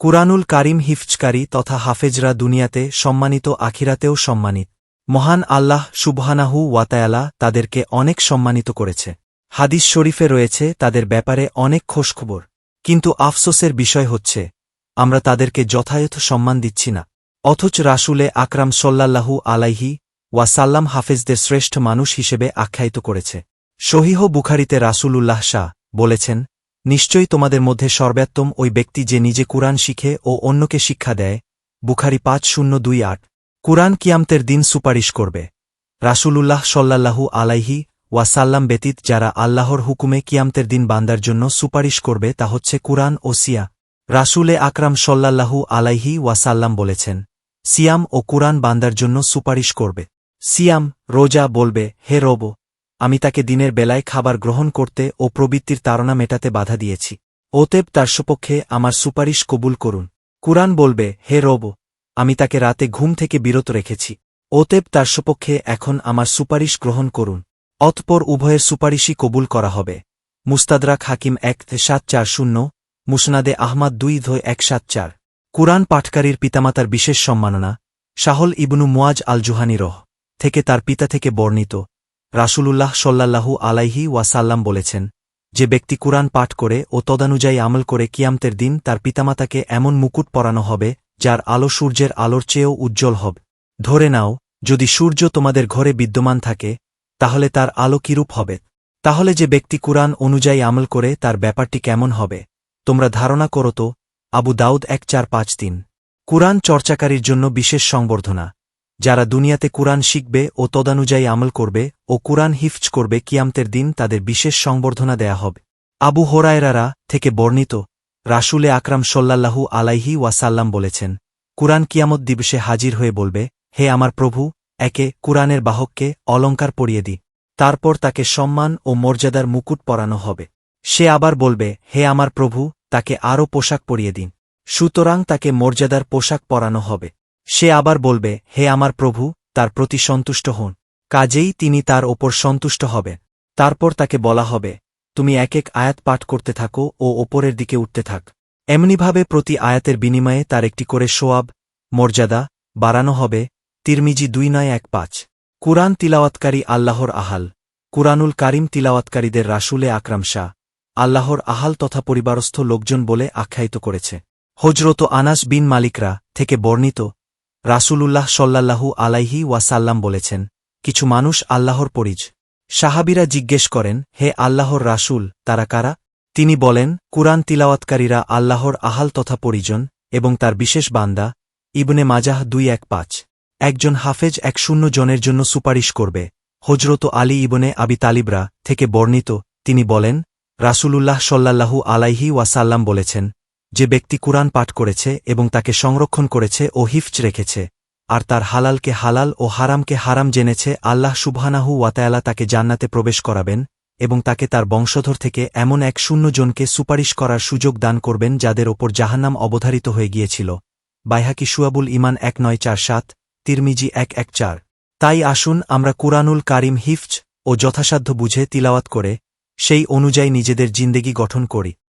কুরআনুল কারীম হিফজকারী তথা হাফেজরা দুনিয়াতে সম্মানিত, আখিরাতেও সম্মানিত। মহান আল্লাহ সুবহানাহু ওয়া তাআলা তাদেরকে অনেক সম্মানিত করেছে। হাদিস শরীফে রয়েছে তাদের ব্যাপারে অনেক খোঁজখবর। কিন্তু আফসোসের বিষয় হচ্ছে আমরা তাদেরকে যথাযথ সম্মান দিচ্ছি না। অথচ রাসূলে আকরাম সাল্লাল্লাহু আলাইহি ওয়াসাল্লাম হাফেজদের শ্রেষ্ঠ মানুষ হিসেবে আখ্যায়িত করেছে। সহিহ বুখারীতে রাসূলুল্লাহ বলেছেন, নিশ্চয়ই তোমাদের মধ্যে সর্বোত্তম ওই ব্যক্তি যে নিজে কুরআন শিখে ও অন্যকে শিক্ষা দেয়। বুখারী 5028। কুরআন কিয়ামতের দিন সুপারিশ করবে। রাসূলুল্লাহ সাল্লাল্লাহু আলাইহি ওয়াসাল্লাম ব্যতীত যারা আল্লাহর হুকুমে কিয়ামতের দিন বান্দার জন্য সুপারিশ করবে তা হচ্ছে কুরআন ও সিয়া। রাসূলে আকরাম সাল্লাল্লাহু আলাইহি ওয়াসাল্লাম বলেছেন, সিয়াম ও কুরআন বান্দার জন্য সুপারিশ করবে। সিয়াম, রোজা বলবে, হে রব, আমি তাকে দিনের বেলায় খাবার গ্রহণ করতে ও প্রবৃত্তির তাড়না মেটাতে বাধা দিয়েছি, অতএব তার সপক্ষে আমার সুপারিশ কবুল করুন। কুরআন বলবে, হে রব, আমি তাকে রাতে ঘুম থেকে বিরত রেখেছি, অতএব তার সপক্ষে এখন আমার সুপারিশ গ্রহণ করুন। অতঃপর উভয়ের সুপারিশই কবুল করা হবে। মুস্তাদরাক হাকিম 1-740, মুসনাদে আহমাদ 2-174। কুরআন পাঠকারীর পিতামাতার বিশেষ সম্মাননা। সাহল ইবনু মুয়াজ আল জুহানী থেকে তার পিতা থেকে বর্ণিত, রাসূলুল্লাহ সাল্লাল্লাহু আলাইহি ওয়াসাল্লাম বলেছেন, যে ব্যক্তি কুরআন পাঠ করে ও তদানুযায়ী আমল করে কিয়ামতের দিন তার পিতামাতাকে এমন মুকুট পরানো হবে যার আলো সূর্যের আলোর চেয়েও উজ্জ্বল হবে। ধরে নাও, যদি সূর্য তোমাদের ঘরে বিদ্যমান থাকে তাহলে তার আলো কিরূপ হবে? তাহলে যে ব্যক্তি কুরআন অনুযায়ী আমল করে তার ব্যাপারটি কেমন হবে তোমরা ধারণা করো তো। আবু দাউদ 1453। কুরআন চর্চাকারীর জন্য বিশেষ সংবর্ধনা। যারা দুনিয়াতে কুরআন শিখবে ও তদানুযায়ী আমল করবে ও কুরআন হিফজ করবে কিয়ামতের দিন তাদের বিশেষ সংবর্ধনা দেয়া হবে। আবু হুরায়রা থেকে বর্ণিত, রাসূলে আকরাম সাল্লাল্লাহু আলাইহি ওয়াসাল্লাম বলেছেন, কুরআন কিয়ামত দিবসে হাজির হয়ে বলবে, হে আমার প্রভু, একে কুরআনের বাহককে অলঙ্কার পরিয়ে দি। তারপর তাকে সম্মান ও মর্যাদার মুকুট পরানো হবে। সে আবার বলবে, হে আমার প্রভু, তাকে আরও পোশাক পরিয়ে দিন। সুতরাং তাকে মর্যাদার পোশাক পরানো হবে। সে আবার বলবে, হে আমার প্রভু, তার প্রতি সন্তুষ্ট হন। কাজেই তিনি তার ওপর সন্তুষ্ট হবেন। তারপর তাকে বলা হবে, তুমি এক এক আয়াত পাঠ করতে থাকো ও ওপরের দিকে উঠতে থাক। এমনিভাবে প্রতি আয়াতের বিনিময়ে তার একটি করে সোয়াব, মর্যাদা বাড়ানো হবে। তিরমিজি 2915। কুরআন তিলাওয়াতকারী আল্লাহর আহাল। কুরআনুল কারীম তিলাওয়াতকারীদের রাসূলে আকরাম আল্লাহর আহাল তথা পরিবারস্থ লোকজন বলে আখ্যায়িত করেছে। হজরত আনাস বিন মালিকরা থেকে বর্ণিত, রাসূলুল্লাহ সাল্লাল্লাহু আলাইহি ওয়াসাল্লাম বলেছেন, কিছু মানুষ আল্লাহর পরিজ। সাহাবীরা জিজ্ঞেস করেন, হে আল্লাহর রাসূল, তারা কারা? তিনি বলেন, কুরআন তিলাওয়াতকারীরা আল্লাহর আহাল তথা পরিজন এবং তার বিশেষ বান্দা। ইবনে মাজাহ 215। একজন হাফেজ 100 জনের জন্য সুপারিশ করবে। হজরত আলী ইবনে আবি তালিবরা থেকে বর্ণিত, তিনি বলেন, রাসূলুল্লাহ সাল্লাল্লাহু আলাইহি ওয়াসাল্লাম বলেছেন, যে ব্যক্তি কুরআন পাঠ করেছে এবং তাকে সংরক্ষণ করেছে ও হিফজ রেখেছে আর তার হালালকে হালাল ও হারামকে হারাম জেনেছে, আল্লাহ সুবহানাহু ওয়া তাআলা তাকে জান্নাতে প্রবেশ করাবেন এবং তাকে তার বংশধর থেকে এমন 100 জনকে সুপারিশ করার সুযোগ দান করবেন যাদের ওপর জাহান্নাম অবধারিত হয়ে গিয়েছিল। বাইহাকি শুআবুল ঈমান 1947, তিরমিজি 114। তাই আসুন আমরা কুরআনুল কারীম হিফজ ও যথাসাধ্য বুঝে তিলাওয়াত করে সেই অনুযায়ী নিজেদের জিন্দেগি গঠন করি।